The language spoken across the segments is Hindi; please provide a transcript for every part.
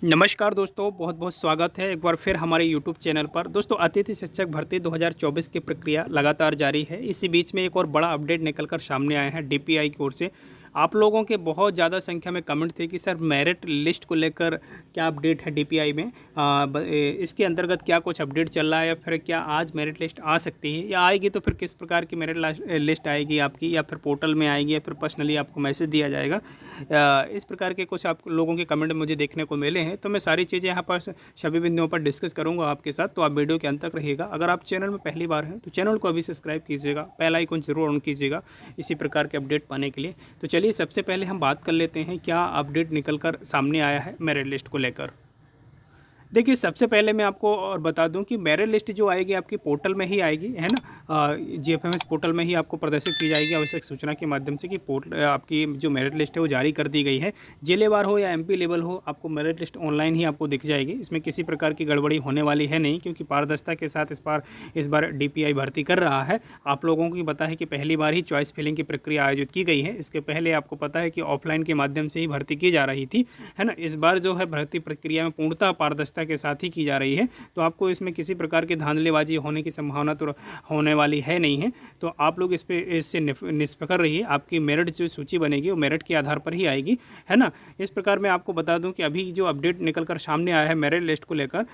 नमस्कार दोस्तों, बहुत बहुत स्वागत है एक बार फिर हमारे यूट्यूब चैनल पर। दोस्तों, अतिथि शिक्षक भर्ती 2024 की प्रक्रिया लगातार जारी है। इसी बीच में एक और बड़ा अपडेट निकलकर सामने आया है डीपीआई की ओर से। आप लोगों के बहुत ज़्यादा संख्या में कमेंट थे कि सर मेरिट लिस्ट को लेकर क्या अपडेट है डीपीआई में, इसके अंतर्गत क्या कुछ अपडेट चल रहा है या फिर क्या आज मेरिट लिस्ट आ सकती है या आएगी तो फिर किस प्रकार की मेरिट लिस्ट आएगी आपकी, या फिर पोर्टल में आएगी या फिर पर्सनली आपको मैसेज दिया जाएगा। इस प्रकार के कुछ आप लोगों के कमेंट मुझे देखने को मिले हैं, तो मैं सारी चीज़ें यहाँ पर सभी बिंदुओं पर डिस्कस करूँगा आपके साथ। तो आप वीडियो के अंत तक रहिएगा। अगर आप चैनल में पहली बार हैं तो चैनल को अभी सब्सक्राइब कीजिएगा, बेल आइकन जरूर ऑन कीजिएगा इसी प्रकार के अपडेट पाने के लिए। तो चलिए सबसे पहले हम बात कर लेते हैं क्या अपडेट निकल कर सामने आया है मेरिट लिस्ट को लेकर। देखिए, सबसे पहले मैं आपको और बता दूं कि मेरिट लिस्ट जो आएगी आपकी पोर्टल में ही आएगी, है ना। जीएफएमएस पोर्टल में ही आपको प्रदर्शित की जाएगी आवश्यक सूचना के माध्यम से कि पोर्टल आपकी जो मेरिट लिस्ट है वो जारी कर दी गई है। जिलेवार हो या एमपी लेवल हो, आपको मेरिट लिस्ट ऑनलाइन ही आपको दिख जाएगी। इसमें किसी प्रकार की गड़बड़ी होने वाली है नहीं, क्योंकि पारदर्शिता के साथ इस बार डीपीआई भर्ती कर रहा है। आप लोगों को भी पता है कि पहली बार ही चॉइस फिलिंग की प्रक्रिया आयोजित की गई है। इसके पहले आपको पता है कि ऑफलाइन के माध्यम से ही भर्ती की जा रही थी, है ना। इस बार जो है भर्ती प्रक्रिया में पूर्णतः पारदर्शिता के साथ ही की जा रही है, तो आपको इसमें किसी प्रकार की धांधलीबाजी होने की संभावना तो होने वाली है नहीं है। तो आप लोग इससे निष्पक्ष रहिए। आपकी मेरिट जो सूची बनेगी वो मेरिट के आधार पर ही आएगी, है ना। इस प्रकार मैं आपको बता दूं कि अभी जो अपडेट निकल कर सामने आया है मेरिट लिस्ट को लेकर,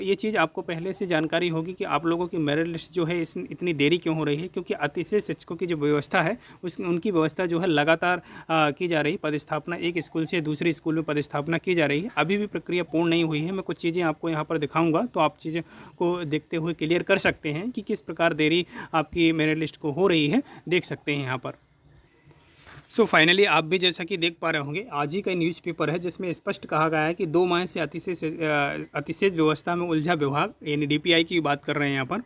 ये चीज़ आपको पहले से जानकारी होगी कि आप लोगों की मेरिट लिस्ट जो है इतनी देरी क्यों हो रही है, क्योंकि अतिशय शिक्षकों की जो व्यवस्था है उनकी व्यवस्था जो है लगातार की जा रही। पदस्थापना एक स्कूल से दूसरे स्कूल में पदस्थापना की जा रही है। अभी भी प्रक्रिया पूर्ण नहीं हुई है। मैं कुछ चीज़ें आपको यहाँ पर दिखाऊंगा, तो आप चीज़ों को देखते हुए क्लियर कर सकते हैं कि किस प्रकार देरी आपकी मेरिट लिस्ट को हो रही है, देख सकते हैं यहाँ पर। फाइनली आप भी जैसा कि देख पा रहे होंगे, आज ही का न्यूज़पेपर है जिसमें स्पष्ट कहा गया है कि 2 माह से अतिशय व्यवस्था में उलझा विभाग, यानी डीपीआई की बात कर रहे हैं यहाँ पर।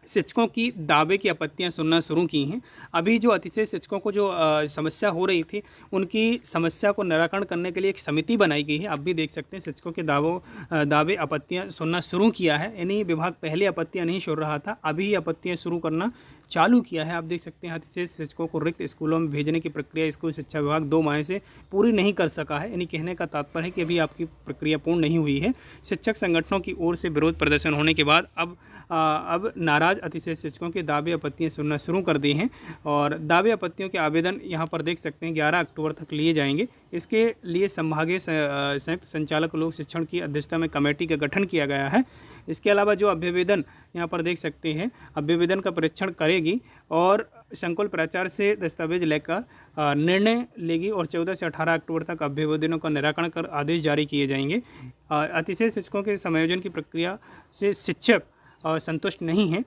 शिक्षकों की दावे की आपत्तियां सुनना शुरू की हैं। अभी जो अतिशय शिक्षकों को जो समस्या हो रही थी, उनकी समस्या को निराकरण करने के लिए एक समिति बनाई गई है। आप भी देख सकते हैं शिक्षकों के दावे आपत्तियां सुनना शुरू किया है। यानी विभाग पहले आपत्तियां नहीं सुन रहा था, अभी आपत्तियां शुरू करना चालू किया है। आप देख सकते हैं अतिशय शिक्षकों को रिक्त स्कूलों में भेजने की प्रक्रिया स्कूल शिक्षा विभाग 2 माह से पूरी नहीं कर सका है। यानी कहने का तात्पर्य है कि अभी आपकी प्रक्रिया पूर्ण नहीं हुई है। शिक्षक संगठनों की ओर से विरोध प्रदर्शन होने के बाद अब नाराज अतिशय शिक्षकों के दावे आपत्तियां सुनना शुरू कर दी हैं, और दावे आपत्तियों के आवेदन यहां पर देख सकते हैं 11 अक्टूबर तक लिए जाएंगे। इसके लिए संभागीय संयुक्त संचालक लोक शिक्षण की अध्यक्षता में कमेटी का गठन किया गया है। इसके अलावा जो अभ्यवेदन यहाँ पर देख सकते हैं, अभ्यवेदन का परीक्षण करेगी और संकुल प्राचार्य से दस्तावेज लेकर निर्णय लेगी, और 14 से 18 अक्टूबर तक अभ्यवेदनों का निराकरण कर आदेश जारी किए जाएंगे। अतिशय शिक्षकों के समायोजन की प्रक्रिया से शिक्षक संतुष्ट नहीं हैं।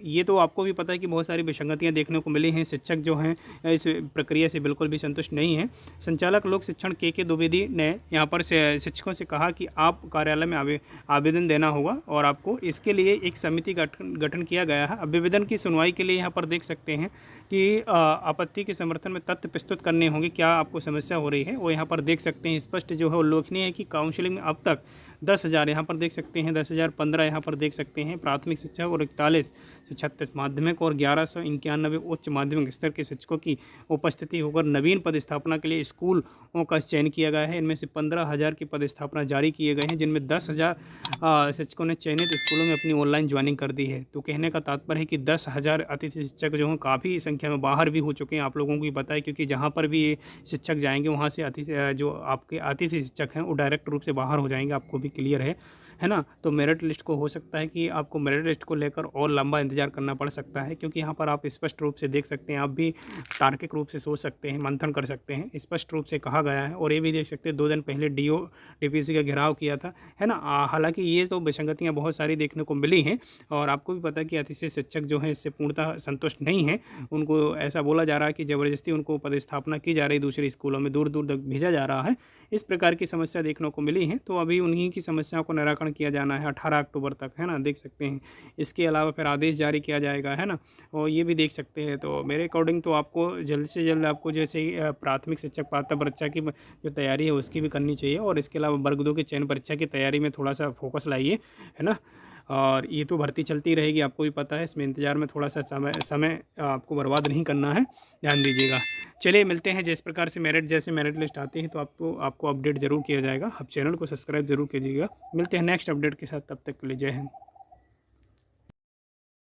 ये तो आपको भी पता है कि बहुत सारी विसंगतियां देखने को मिली हैं। शिक्षक जो हैं इस प्रक्रिया से बिल्कुल भी संतुष्ट नहीं हैं। संचालक लोक शिक्षण के द्विवेदी ने यहाँ पर शिक्षकों से कहा कि आप कार्यालय में आवेदन देना होगा, और आपको इसके लिए एक समिति का गठन किया गया है। आवेदन की सुनवाई के लिए यहाँ पर देख सकते हैं कि आपत्ति के समर्थन में तथ्य प्रस्तुत करने होंगे, क्या आपको समस्या हो रही है वो यहाँ पर देख सकते हैं। स्पष्ट जो है उल्लेखनीय है कि काउंसलिंग में अब तक 10,000 यहाँ पर देख सकते हैं, 10,015 यहाँ पर देख सकते हैं प्राथमिक शिक्षक, और 4136 माध्यमिक और 1191 उच्च माध्यमिक स्तर के शिक्षकों की उपस्थिति होकर नवीन पदस्थापना के लिए स्कूलों का चयन किया गया है। इनमें से 15,000 की पदस्थापना जारी किए गए हैं, जिनमें 10,000 शिक्षकों ने चयनित स्कूलों में अपनी ऑनलाइन ज्वाइनिंग कर दी है। तो कहने का तात्पर्य है कि 10,000 अतिथि शिक्षक जो हैं काफ़ी संख्या में बाहर भी हो चुके हैं। आप लोगों को भी पता है, क्योंकि जहाँ पर भी ये शिक्षक जाएंगे वहाँ से जो आपके अतिथि शिक्षक हैं वो डायरेक्ट रूप से बाहर हो जाएंगे, आपको भी क्लियर है ना। तो मेरिट लिस्ट को हो सकता है कि आपको मेरिट लिस्ट को लेकर और लंबा इंतजार करना पड़ सकता है, क्योंकि यहाँ पर आप स्पष्ट रूप से देख सकते हैं, आप भी तार्किक रूप से सोच सकते हैं, मंथन कर सकते हैं। स्पष्ट रूप से कहा गया है, और ये भी देख सकते हैं 2 दिन पहले डीपीसी का घेराव किया था, है ना। हालांकि ये तो विसंगतियाँ बहुत सारी देखने को मिली हैं, और आपको भी पता है कि अतिशय शिक्षक जो है इससे पूर्णतः संतुष्ट नहीं है। उनको ऐसा बोला जा रहा है कि ज़बरदस्ती उनको पदस्थापना की जा रही, दूसरे स्कूलों में दूर दूर तक भेजा जा रहा है। इस प्रकार की समस्या देखने को मिली है, तो अभी उन्हीं की समस्याओं को निराकरण किया जाना है 18 अक्टूबर तक, है ना, देख सकते हैं। इसके अलावा फिर आदेश जारी किया जाएगा, है ना, और ये भी देख सकते हैं। तो मेरे अकॉर्डिंग तो आपको जल्द से जल्द आपको जैसे प्राथमिक शिक्षक पात्रता परीक्षा की जो तैयारी है उसकी भी करनी चाहिए, और इसके अलावा वर्ग 2 की चयन परीक्षा की तैयारी में थोड़ा सा फोकस लाइए, है ना। और ये तो भर्ती चलती रहेगी, आपको भी पता है। इसमें इंतज़ार में थोड़ा सा समय आपको बर्बाद नहीं करना है, ध्यान दीजिएगा। चलिए मिलते हैं, जिस प्रकार से जैसे मेरिट लिस्ट आती है तो आपको अपडेट ज़रूर किया जाएगा। आप चैनल को सब्सक्राइब ज़रूर कीजिएगा। मिलते हैं नेक्स्ट अपडेट के साथ, तब तक के लिए जय हिंद।